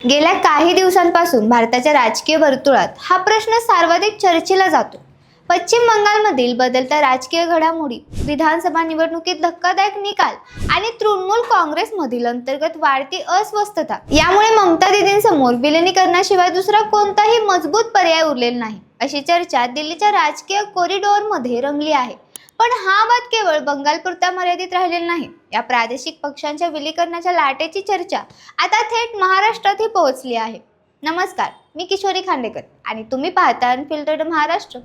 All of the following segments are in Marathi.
गेल्या काही दिवसांपासून भारताच्या राजकीय वर्तुळात हा प्रश्न सर्वाधिक चर्चेला जातो. पश्चिम बंगालमधील बदलत्या राजकीय घडामोडी, विधानसभा निवडणुकीत धक्कादायक निकाल आणि तृणमूल काँग्रेसमधील अंतर्गत वाढती अस्वस्थता यामुळे ममता दीदींसमोर विलिनीकरणाशिवाय दुसरा कोणताही मजबूत पर्याय उरलेला नाही, अशी चर्चा दिल्लीच्या राजकीय कॉरिडॉरमध्ये रंगली आहे. पण हा वाद केवळ बंगालपुरता मर्यादित राहिलेला नाही. या प्रादेशिक पक्षांच्या विलीकरणाच्या लाटेची चर्चा आता थेट महाराष्ट्रातही पोहोचली आहे. नमस्कार, मी किशोरी खांडेकर आणि तुम्ही पाहता अनफिल्टर्ड महाराष्ट्र.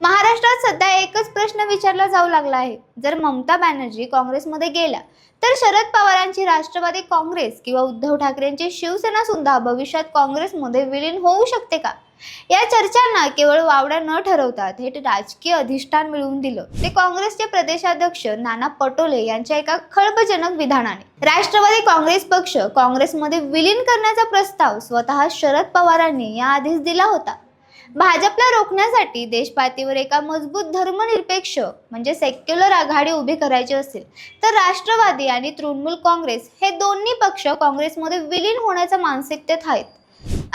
महाराष्ट्रात सध्या एकच प्रश्न विचारला जाऊ लागला आहे. जर ममता बॅनर्जी काँग्रेसमध्ये गेल्या तर शरद पवारांची राष्ट्रवादी काँग्रेस किंवा उद्धव ठाकरेंची शिवसेना सुद्धा भविष्यात काँग्रेसमध्ये विलीन होऊ शकते का? या चर्चांना केवळ वावडा न ठरवता थेट राजकीय अधिष्ठान मिळवून दिलं ते काँग्रेसचे प्रदेशाध्यक्ष नाना पटोले यांच्या एका खळबळजनक विधानाने. राष्ट्रवादी काँग्रेस पक्ष काँग्रेसमध्ये विलीन करण्याचा प्रस्ताव स्वतः शरद पवारांनी याआधीच दिला होता. भाजपला रोखण्यासाठी देशपातळीवर एका मजबूत धर्मनिरपेक्ष म्हणजे सेक्युलर आघाडी उभी करायची असेल तर राष्ट्रवादी आणि तृणमूल काँग्रेस हे दोन्ही पक्ष काँग्रेसमध्ये विलीन होण्याच्या मानसिकतेत आहेत,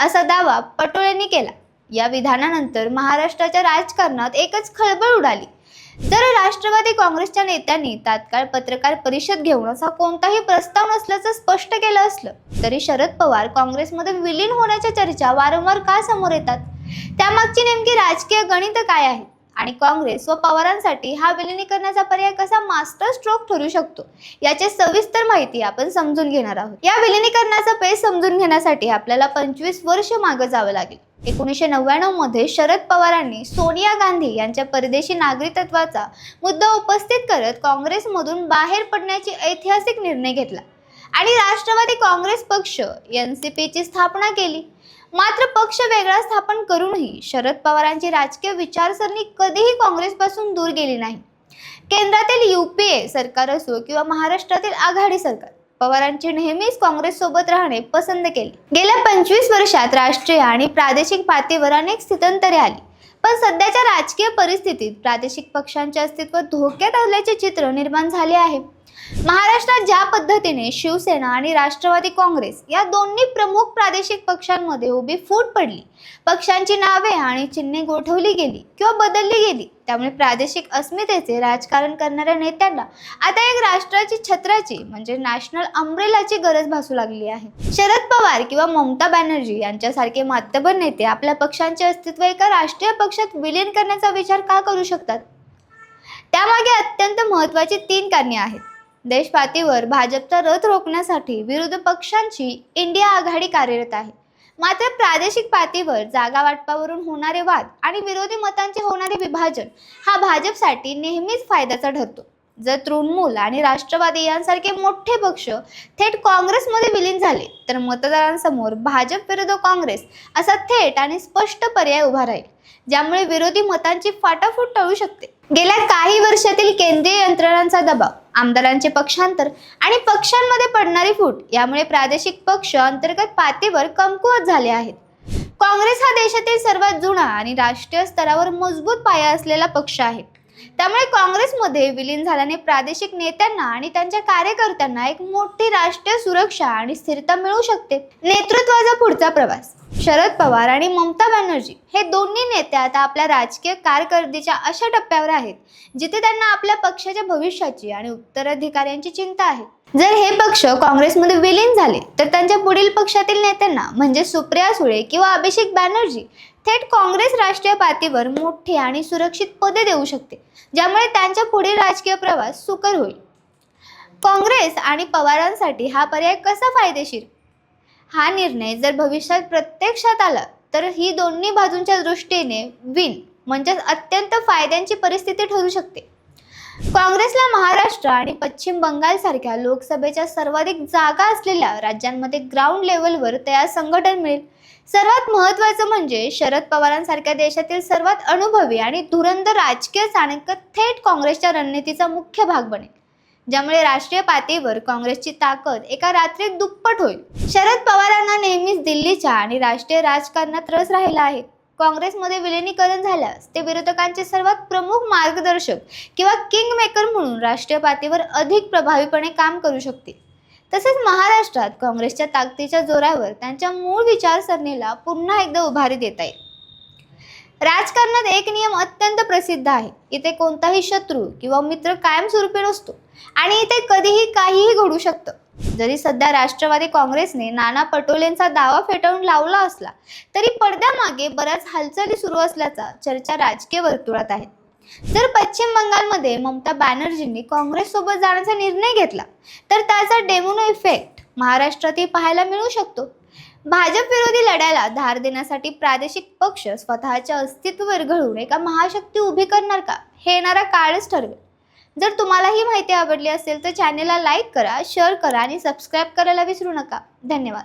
असा दावा पटोलेंनी केला. या विधानानंतर महाराष्ट्राच्या राजकारणात एकच खळबळ उडाली. जर राष्ट्रवादी काँग्रेसच्या नेत्यांनी तात्काळ पत्रकार परिषद घेऊन असा कोणताही प्रस्ताव नसल्याचं स्पष्ट केलं असलं तरी शरद पवार काँग्रेसमध्ये विलीन होण्याच्या चर्चा वारंवार का समोर येतात? त्यामागची नेमकी राजकीय गणित काय आहे आणि काँग्रेस व पवारांसाठी हा विलिनीकरणाचा पर्याय कसा मास्टर स्ट्रोक ठरू शकतो, याची सविस्तर माहिती आपण समजून घेणार आहोत. या विलिनीकरणाचा पेच समजून घेण्यासाठी आपल्याला 25 वर्ष मागे जावं लागेल. 1999 मध्ये शरद पवारांनी सोनिया गांधी यांच्या परदेशी नागरिकत्वाचा मुद्दा उपस्थित करत काँग्रेसमधून बाहेर पडण्याची ऐतिहासिक निर्णय घेतला आणि राष्ट्रवादी काँग्रेस पक्ष NCPची स्थापना केली. मात्र पक्ष वेगळा स्थापन करूनही शरद पवारांची राजकीय विचारसरणी कधीही काँग्रेसपासून दूर गेली नाही. केंद्रातील UPA सरकार असो किंवा महाराष्ट्रातील आघाडी सरकार, पवारांची नेहमीच काँग्रेस सोबत राहणे पसंत केले. गेल्या 25 वर्षात राष्ट्रीय आणि प्रादेशिक पातळीवर अनेक स्थित्यंतरे आली, पण सध्याच्या राजकीय परिस्थितीत प्रादेशिक पक्षांचे अस्तित्व धोक्यात असल्याचे चित्र निर्माण झाले आहे. महाराष्ट्रात ज्या पद्धतीने शिवसेना आणि राष्ट्रवादी काँग्रेस या दोन्ही प्रमुख प्रादेशिक पक्षांमध्ये उभी फूट पडली, पक्षांची नावे आणि चिन्हे गोठवली गेली किंवा बदलली गेली, त्यामुळे प्रादेशिक अस्मितेचे राजकारण करणाऱ्या नेत्यांना आता एक राष्ट्राची छत्राची म्हणजे नॅशनल अम्ब्रेलाची गरज भासू लागली आहे. शरद पवार किंवा ममता बॅनर्जी यांच्यासारखे मातबर नेते आपल्या पक्षांचे अस्तित्व एका राष्ट्रीय पक्षात विलीन करण्याचा विचार का करू शकतात? त्यामागे अत्यंत महत्त्वाची 3 कारणे आहेत. देशपातळीवर भाजपचा रथ रोखण्यासाठी विरोधी पक्षांची इंडिया आघाडी कार्यरत आहे. मात्र प्रादेशिक पातळीवर जागा वाटपावरून होणारे वाद आणि विरोधी मतांचे होणारे विभाजन हा भाजपसाठी नेहमीच फायद्याचा ठरतो. जर तृणमूल आणि राष्ट्रवादी यांसारखे मोठे पक्ष थेट काँग्रेसमध्ये विलीन झाले तर मतदारांसमोर भाजप विरुद्ध काँग्रेस असा थेट आणि स्पष्ट पर्याय उभा राहील, ज्यामुळे विरोधी मतांची फाटाफूट टळू शकते. गेल्या काही वर्षातील केंद्रीय यंत्रणांचा दबाव, आमदारांचे पक्षांतर आणि पक्षांमध्ये पडणारी फूट यामुळे प्रादेशिक पक्ष अंतर्गत पातळीवर कमकुवत झाले आहेत. काँग्रेस हा देशातील सर्वात जुना आणि राष्ट्रीय स्तरावर मजबूत पाया असलेला पक्ष आहे. त्यामुळे काँग्रेसमध्ये विलीन झाल्याने प्रादेशिक नेत्यांना आणि त्यांच्या कार्यकर्त्यांना एक मोठी राष्ट्रीय सुरक्षा आणि स्थिरता मिळू शकते. नेतृत्वाचा पुढचा प्रवास. शरद पवार आणि ममता बॅनर्जी हे दोन्ही नेते आता आपल्या राजकीय कारकिर्दीच्या अशा टप्प्यावर आहेत जिथे त्यांना आपल्या पक्षाच्या भविष्याची आणि उत्तराधिकाऱ्यांची चिंता आहे. जर हे पक्ष काँग्रेसमध्ये विलीन झाले तर त्यांच्या पुढील पक्षातील नेत्यांना म्हणजे सुप्रिया सुळे किंवा अभिषेक बॅनर्जी थेट काँग्रेस राष्ट्रीय पातळीवर मोठी आणि सुरक्षित पदे देऊ शकते, ज्यामुळे त्यांचा पुढील राजकीय प्रवास सुकर होईल. काँग्रेस आणि पवारांसाठी हा पर्याय कसा फायदेशीर? हा निर्णय जर भविष्यात प्रत्यक्षात आला तर ही दोन्ही बाजूंच्या दृष्टीने विन म्हणजे अत्यंत फायद्यांची परिस्थिती ठरू शकते. काँग्रेसला महाराष्ट्र आणि पश्चिम बंगाल सारख्या लोकसभेच्या सर्वाधिक जागा असलेल्या राज्यांमध्ये ग्राउंड लेवलवर तयार संघटन मिळेल. सर्वात महत्त्वाचं म्हणजे शरद पवारांसारख्या देशातील सर्वात अनुभवी आणि धुरंधर राजकीय चाणक्य थेट काँग्रेसच्या रणनीतीचा मुख्य भाग बनेल, ज्यामुळे राष्ट्रीय पातळीवर काँग्रेसची ताकद एका रात्रीत दुप्पट होईल. शरद पवारांना नेहमीच दिल्लीच्या आणि राष्ट्रीय राजकारणात रस राहिला आहे. काँग्रेसमध्ये विलिनीकरण झाल्यास ते विरोधकांचे सर्वात प्रमुख मार्गदर्शक किंवा किंग मेकर म्हणून राष्ट्रीय पातळीवर अधिक प्रभावीपणे काम करू शकतील. तसेच महाराष्ट्रात काँग्रेसच्या ताकदीच्या जोरावर त्यांच्या मूळ विचारसरणीला पुन्हा एकदा उभारी देता येईल. राजकारणात एक नियम अत्यंत प्रसिद्ध आहे. इथे कोणताही शत्रू किंवा मित्र कायमस्वरूपी नसतो आणि इथे कधीही काहीही घडू शकतं. जरी सध्या राष्ट्रवादी काँग्रेसने नाना पटोलेंचा दावा फेटाळून लावला असला तरी पडद्यामागे बऱ्याच हालचाली सुरू असल्याचा चर्चा राजकीय वर्तुळात आहे. जर पश्चिम बंगालमध्ये ममता बॅनर्जींनी काँग्रेस सोबत जाण्याचा निर्णय घेतला तर त्याचा डेमोनो इफेक्ट महाराष्ट्रातही पाहायला मिळू शकतो. भाजप विरोधी लढ्याला धार देण्यासाठी प्रादेशिक पक्ष स्वतःच्या अस्तित्व विरघळून एका महाशक्ती उभी करणार का, हे येणारा काळच ठरवेल. जर तुम्हाला ही माहिती आवडली असेल तर चॅनेलला लाईक करा, शेअर करा आणि सबस्क्राईब करायला विसरू नका. धन्यवाद.